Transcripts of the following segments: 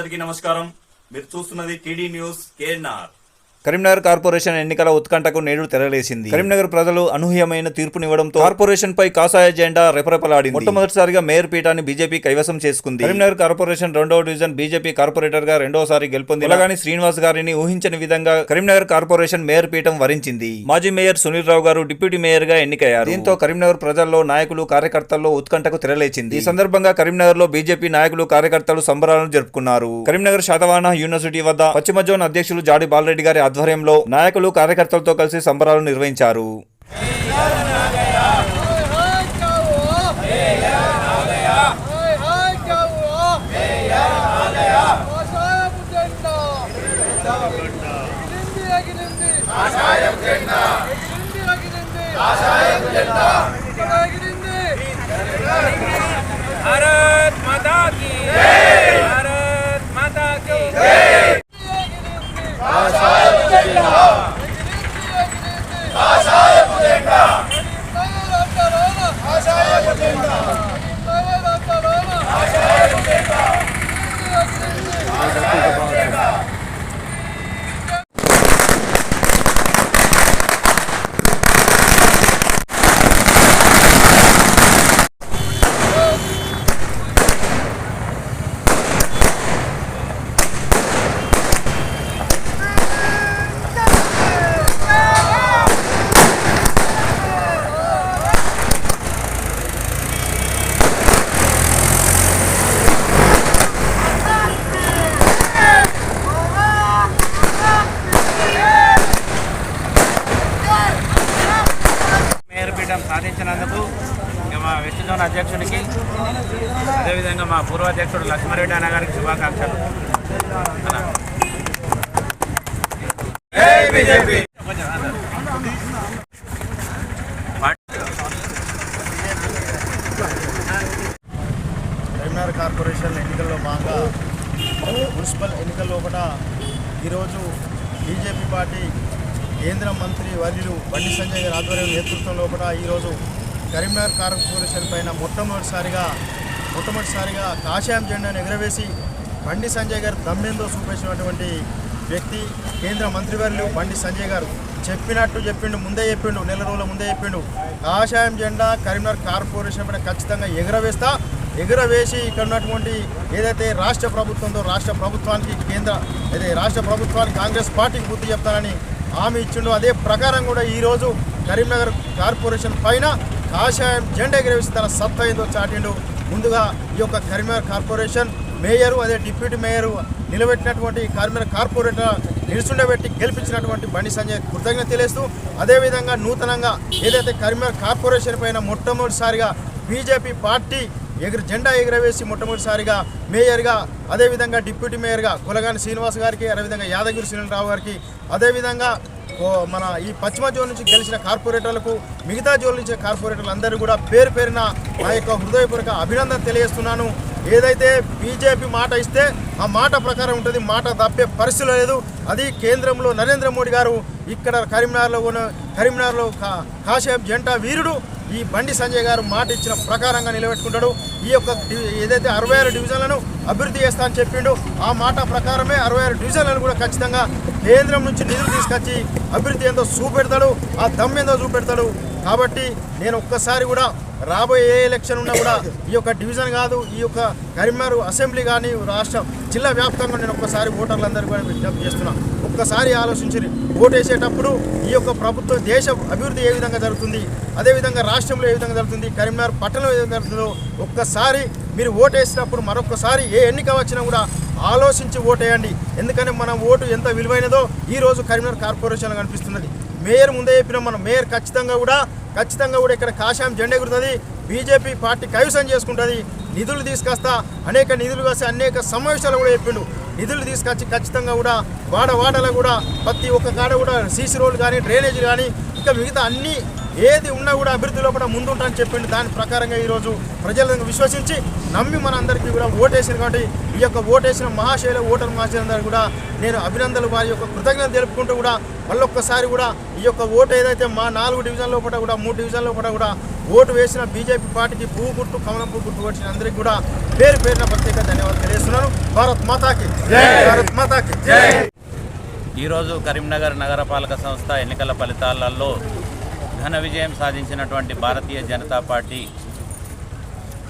అందరికీ నమస్కారం. మీరు చూస్తున్నది TD news KNR. Karimnagar corporation ఎన్నికల ఉత్కంఠకు నేడు తెరలేసింది. కరీంనగర్ ప్రజలు అనూహ్యమైన తీర్పునివ్వడంతో కార్పొరేషన్ పై కాషాయ జెండా రెపరెపలాడింది. మొట్టమొదటిసారిగా మేయర్ పీఠాన్ని బీజేపీ కైవసం చేసుకుంది. కరీంనగర్ కార్పొరేషన్ 2వ డివిజన్ బీజేపీ కార్పొరేటర్ గా రెండోసారి గెలుపొంది ఉలగాని శ్రీనివాస్ గారిని ఊహించని విధంగా కరీంనగర్ కార్పొరేషన్ మేయర్ పీఠం వరించింది. మాజీ మేయర్ సునీల్ రావు గారు డిప్యూటీ మేయర్ గా ఎన్నికయ్యారు. దీంతో కరీంనగర్ ప్రజల్లో నాయకులు కార్యకర్తల్లో ఉత్కంఠకు తెరలేచింది. ఈ సందర్భంగా కరీంనగర్ లో బీజేపీ నాయకులు కార్యకర్తలు సంబరాలను జరుపుకున్నారు. కరీంనగర్ శాతవాహన యూనివర్సిటీ వద్ద పశ్చిమ జోన్ అధ్యక్షులు జాడి బాలరెడ్డి గారి ఆధ్వర్యంలో నాయకులు కార్యకర్తలతో కలిసి సంబరాలు నిర్వహించారు. भारत माता की जय, भारत माता की जय। సాధించినందుకు మా వెస్ట్ జోన్ అధ్యక్షుడికి అదేవిధంగా మా పూర్వ అధ్యక్షుడు లక్ష్మారెడ్డి అన్న గారికి శుభాకాంక్షలు. కరీంనగర్ కార్పొరేషన్ ఎన్నికల్లో భాగంగా మున్సిపల్ ఎన్నికల్లో కూడా ఈరోజు బీజేపీ పార్టీ కేంద్ర మంత్రి వర్యులు బండి సంజయ్ గారి ఆధ్వర్యం నేతృత్వంలో కూడా ఈరోజు కరీంనగర్ కార్పొరేషన్ పైన మొట్టమొదటిసారిగా కాషాయం జెండాను ఎగురవేసి బండి సంజయ్ గారు దమ్మేందో చూపించినటువంటి వ్యక్తి కేంద్ర మంత్రివర్యులు బండి సంజయ్ గారు. చెప్పిండు, నెల రోజుల ముందే చెప్పిండు, కాషాయం జెండా కరీంనగర్ కార్పొరేషన్ పైన ఖచ్చితంగా ఎగురవేసి ఇక్కడ ఉన్నటువంటి ఏదైతే రాష్ట్ర ప్రభుత్వంతో రాష్ట్ర ప్రభుత్వానికి కాంగ్రెస్ పార్టీకి బుద్ధి చెప్తానని హామీ ఇచ్చిండు. అదే ప్రకారం కూడా ఈరోజు కరీంనగర్ కార్పొరేషన్ పైన కాషాయం జెండా ఎగురవేసి తన సత్తా ఏందో చాటిండు. ముందుగా ఈ యొక్క కరీంనగర్ కార్పొరేషన్ మేయరు అదే deputy mayor నిలబెట్టినటువంటి Karimnagar corporator నిలుచుండబెట్టి గెలిపించినటువంటి Bandi Sanjay కృతజ్ఞత తెలియస్తూ అదేవిధంగా నూతనంగా ఏదైతే కరీంనగర్ కార్పొరేషన్ పైన మొట్టమొదటిసారిగా బీజేపీ పార్టీ జెండా ఎగురవేసి మొట్టమొదటిసారిగా మేయర్గా అదేవిధంగా డిప్యూటీ మేయర్గా కులగాని శ్రీనివాస్ గారికి అదేవిధంగా యాదగిరి సునీల్ రావు గారికి అదేవిధంగా మన ఈ పశ్చిమ జోన్ నుంచి గెలిచిన కార్పొరేటర్లకు మిగతా జోన్ నుంచి కార్పొరేటర్లు అందరూ కూడా పేరున నా యొక్క హృదయపూర్వక అభినందన తెలియజేస్తున్నాను. ఏదైతే బీజేపీ మాట ఇస్తే ఆ మాట ప్రకారం ఉంటుంది, మాట తప్పే పరిస్థితి లేదు. అది కేంద్రంలో నరేంద్ర మోడీ గారు ఇక్కడ కరీంనగర్లో కాషాయం జెండా వీరుడు ఈ బండి సంజయ్ గారు మాట ఇచ్చిన ప్రకారంగా నిలబెట్టుకుంటాడు. ఈ యొక్క ఏదైతే 66 డివిజన్లను అభివృద్ధి చేస్తా అని చెప్పిండు ఆ మాట ప్రకారమే 66 డివిజన్లను కూడా ఖచ్చితంగా కేంద్రం నుంచి నిధులు తీసుకొచ్చి అభివృద్ధి ఏందో చూపెడతాడు, ఆ దమ్ ఏందో చూపెడతాడు. కాబట్టి నేను ఒక్కసారి కూడా రాబోయే ఏ ఎలక్షన్ ఉన్నా కూడా ఈ యొక్క డివిజన్ కాదు, ఈ యొక్క కరీంనగర్ అసెంబ్లీ కానీ రాష్ట్ర జిల్లా వ్యాప్తంగా నేను ఒక్కసారి ఓటర్లందరూ కూడా విజ్ఞప్తి చేస్తున్నాను. ఒక్కసారి ఆలోచించి ఓటేసేటప్పుడు ఈ యొక్క ప్రభుత్వం దేశ అభివృద్ధి ఏ విధంగా జరుగుతుంది, అదేవిధంగా రాష్ట్రంలో ఏ విధంగా జరుగుతుంది, కరీంనగర్ పట్టణంలో ఏ విధంగా జరుగుతుందో ఒక్కసారి మీరు ఓటేసినప్పుడు మరొకసారి ఏ ఎన్నిక వచ్చినా కూడా ఆలోచించి ఓటేయండి. ఎందుకంటే మన ఓటు ఎంత విలువైనదో ఈరోజు కరీంనగర్ కార్పొరేషన్లో కనిపిస్తున్నది. మేయర్ ముందే చెప్పినాం, మనం మేయర్ ఖచ్చితంగా కూడా ఇక్కడ కాషాయం జెండా ఎగురుతుంది, బీజేపీ పార్టీ కైవసం చేసుకుంటుంది. నిధులు తీసుకొస్తా అనేక సమావేశాలు కూడా చెప్పిండు. నిధులు తీసుకొచ్చి ఖచ్చితంగా కూడా వాడలో కూడా ప్రతి ఒక్క కాడ కూడా సీసీ రోడ్లు కానీ డ్రైనేజీలు కానీ ఇంకా మిగతా అన్ని ఏది ఉన్నా కూడా అభివృద్ధిలో కూడా ముందుంటానని చెప్పిండు. దాని ప్రకారంగా ఈరోజు ప్రజలను విశ్వసించి నమ్మి మన అందరికీ కూడా ఓటేసింది. కాబట్టి ఈ యొక్క ఓటేసిన ఓటర్ మహాశైలందరూ కూడా నేను అభినందనలు వారి యొక్క కృతజ్ఞత తెలుపుకుంటూ కూడా మళ్ళొక్కసారి కూడా ఈ యొక్క ఓటు ఏదైతే మా 4 డివిజన్లో కూడా 3 డివిజన్లో కూడా ఓటు వేసిన బీజేపీ పార్టీకి పువ్వు గుర్తు కమలం పువ్వు గుర్తు వచ్చిన అందరికీ కూడా పేరున ప్రత్యేక ధన్యవాదాలు తెలియజేస్తున్నాను. భారత్ మాతాకి జై, భారత్ మాతాకి జై. ఈరోజు కరీంనగర్ నగరపాలక సంస్థ ఎన్నికల ఫలితాలలో ఘన విజయం సాధించినటువంటి భారతీయ జనతా పార్టీ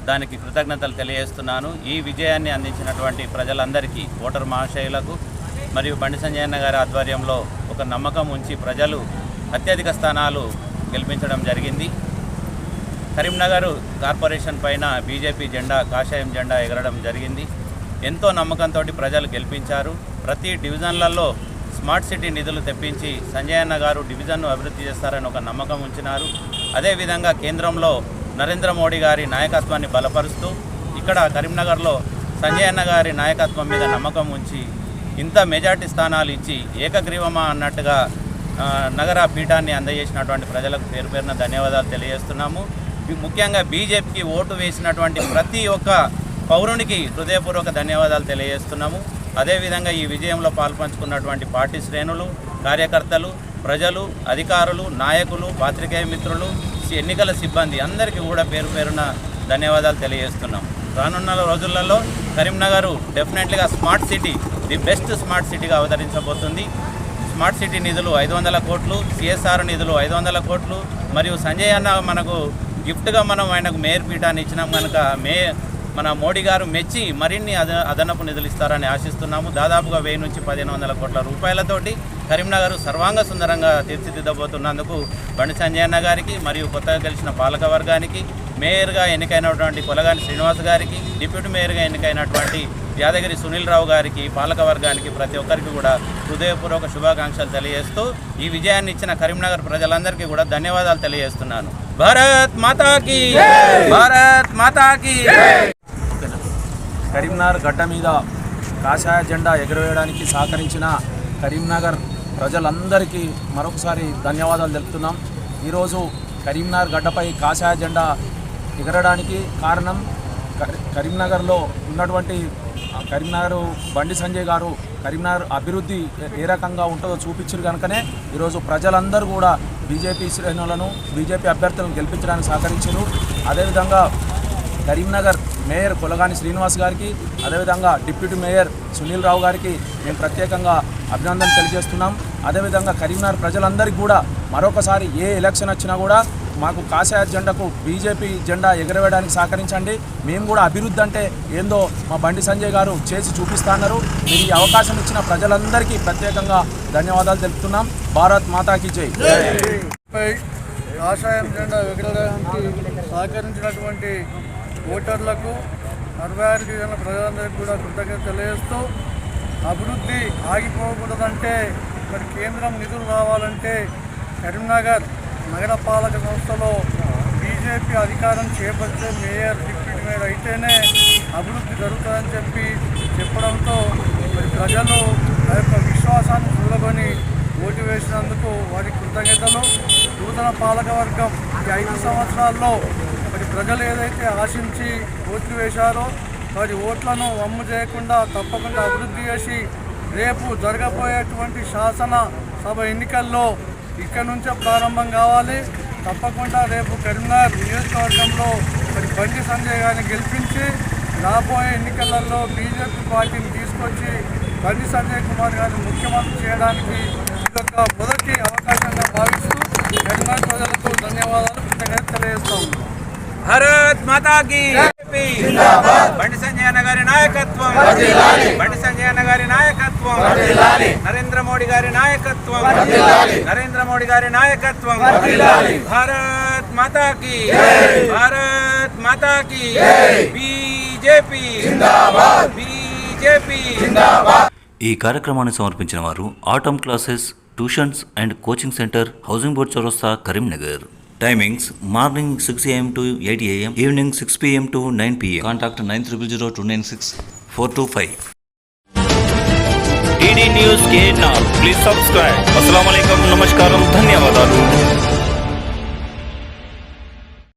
దానికి కృతజ్ఞతలు తెలియజేస్తున్నాను. ఈ విజయాన్ని అందించినటువంటి ప్రజలందరికీ, ఓటర్ మహాశయులకు మరియు బండి సంజయన్న గారి ఆధ్వర్యంలో ఒక నమ్మకం ఉంచి ప్రజలు అత్యధిక స్థానాలు గెలిపించడం జరిగింది. కరీంనగర్ కార్పొరేషన్ పైన బీజేపీ జెండా, కాషాయం జెండా ఎగరడం జరిగింది. ఎంతో నమ్మకంతో ప్రజలు గెలిపించారు. ప్రతి డివిజన్లలో స్మార్ట్ సిటీ నిధులు తెప్పించి సంజయ్ అన్న గారు డివిజన్ను అభివృద్ధి చేస్తారని ఒక నమ్మకం ఉంచినారు. అదేవిధంగా కేంద్రంలో నరేంద్ర మోడీ గారి నాయకత్వాన్ని బలపరుస్తూ ఇక్కడ కరీంనగర్లో సంజయ్ అన్న గారి నాయకత్వం మీద నమ్మకం ఉంచి ఇంత మెజార్టీ స్థానాలు ఇచ్చి ఏకగ్రీవమా అన్నట్టుగా నగర పీఠాన్ని అందజేసినటువంటి ప్రజలకు పేరున ధన్యవాదాలు తెలియజేస్తున్నాము. ముఖ్యంగా బీజేపీకి ఓటు వేసినటువంటి ప్రతి ఒక్క పౌరునికి హృదయపూర్వక ధన్యవాదాలు తెలియజేస్తున్నాము. అదేవిధంగా ఈ విజయంలో పాల్పంచుకున్నటువంటి పార్టీ శ్రేణులు, కార్యకర్తలు, ప్రజలు, అధికారులు, నాయకులు, పాత్రికేయ మిత్రులు, ఎన్నికల సిబ్బంది అందరికీ కూడా పేరున ధన్యవాదాలు తెలియజేస్తున్నాం. రానున్న రోజులలో కరీంనగర్ డెఫినెట్లీగా smart city, the best smart సిటీగా అవతరించబోతుంది. స్మార్ట్ సిటీ నిధులు 500 కోట్లు, సిఎస్ఆర్ నిధులు 500 కోట్లు, మరియు సంజయ్ అన్న మనకు గిఫ్ట్గా మనం ఆయనకు మేయర్ పీఠాన్ని ఇచ్చినాం కనుక మన మోడీ గారు మెచ్చి మరిన్ని అదనపు నిధులు ఇస్తారని ఆశిస్తున్నాము. దాదాపుగా 1000 నుంచి 1500 కోట్ల రూపాయలతోటి కరీంనగర్ సర్వాంగ సుందరంగా తీర్చిదిద్దబోతున్నందుకు బండి సంజయ్ అన్న గారికి మరియు కొత్తగా గెలిచిన పాలక వర్గానికి, మేయర్గా ఎన్నికైనటువంటి కొలగాని శ్రీనివాస్ గారికి, డిప్యూటీ మేయర్గా ఎన్నికైనటువంటి యాదగిరి సునీల్ రావు గారికి, పాలక వర్గానికి ప్రతి ఒక్కరికి కూడా హృదయపూర్వక శుభాకాంక్షలు తెలియజేస్తూ ఈ విజయాన్ని ఇచ్చిన కరీంనగర్ ప్రజలందరికీ కూడా ధన్యవాదాలు తెలియజేస్తున్నాను. భారత్ మాతాకి, భారత్ మాతాకి. కరీంనగర్ గడ్డ మీద కాషాయ జెండా ఎగురవేయడానికి సహకరించిన కరీంనగర్ ప్రజలందరికీ మరొకసారి ధన్యవాదాలు తెలుపుతున్నాం. ఈరోజు కరీంనగర్ గడ్డపై కాషాయ జెండా ఎగరడానికి కారణం కరీంనగర్లో ఉన్నటువంటి కరీంనగర్ బండి సంజయ్ గారు కరీంనగర్ అభివృద్ధి ఏ రకంగా ఉంటుందో చూపించారు కనుకనే ఈరోజు ప్రజలందరూ కూడా బీజేపీ శ్రేణులను, బీజేపీ అభ్యర్థులను గెలిపించడానికి సహకరించారు. అదేవిధంగా కరీంనగర్ మేయర్ కొలగాని శ్రీనివాస్ గారికి, అదేవిధంగా డిప్యూటీ మేయర్ సునీల్ రావు గారికి మేము ప్రత్యేకంగా అభినందనలు తెలియజేస్తున్నాం. అదేవిధంగా కరీంనగర్ ప్రజలందరికీ కూడా మరొకసారి ఏ ఎలక్షన్ వచ్చినా కూడా మాకు కాషాయ జెండాకు బీజేపీ జెండా ఎగరవేయడానికి సహకరించండి. మేము కూడా అభివృద్ధి అంటే ఏందో మా బండి సంజయ్ గారు చేసి చూపిస్తున్నారు. మీరు ఈ అవకాశం ఇచ్చిన ప్రజలందరికీ ప్రత్యేకంగా ధన్యవాదాలు తెలుపుతున్నాం. భారత్ మాతాకి జై. కాషాయం జెండా ఎగరడానికి సహకరించినటువంటి ఓటర్లకు 66 డివిజన్ల ప్రజలందరికీ కూడా కృతజ్ఞత తెలియజేస్తూ, అభివృద్ధి ఆగిపోకూడదంటే మరి కేంద్రం నిధులు రావాలంటే కరీంనగర్ నగరపాలక సంస్థలో బీజేపీ అధికారం చేపడితే మేయర్, డిప్యూటీ మేయర్ అయితేనే అభివృద్ధి జరుగుతుందని చెప్పడంతో మరి ప్రజలు ఆ యొక్క విశ్వాసాన్ని చూడకొని ఓటు వేసినందుకు వారికి కృతజ్ఞతలు. నూతన పాలకవర్గం ఈ 5 సంవత్సరాల్లో మరి ప్రజలు ఏదైతే ఆశించి ఓట్లు వేశారో వారి ఓట్లను వమ్ము చేయకుండా తప్పకుండా అభివృద్ధి చేసి రేపు జరగబోయేటువంటి శాసన సభ ఎన్నికల్లో ఇక్కడి నుంచే ప్రారంభం కావాలి. తప్పకుండా రేపు కరీంనగర్ నియోజకవర్గంలో మరి బండి సంజయ్ గారిని గెలిపించి రాబోయే ఎన్నికలలో బీజేపీ పార్టీని తీసుకొచ్చి బండి సంజయ్ కుమార్ గారిని ముఖ్యమంత్రి చేయడానికి ఇదొక మొదటి అవకాశంగా భావిస్తూ కరీంనగర్ ప్రజలకు ధన్యవాదాలు, కృతజ్ఞతలు తెలియజేస్తా ఉన్నాం. భారత్ మాతాకి, బండి సంజయ్ అన్న గారి నాయకత్వం, బండి సంజయ్ అన్న గారి నాయకత్వం, నరేంద్ర మోడీ గారి నాయకత్వం, నరేంద్ర మోడీ గారి నాయకత్వం. భారత్ మాతాకి, భారత్ మాతాకి. BJP BJP. ఈ కార్యక్రమాన్ని సమర్పించిన వారు Atom classes, tuitions and coaching centre, housing board చౌరస్తా, Karimnagar. Timings morning 6 AM to 8 AM, evening 6 PM to 9 PM. Contact 900296 425. KD news KNR. Please subscribe. అస్సలాము అలైకుం, నమస్కారం, ధన్యవాదాలు.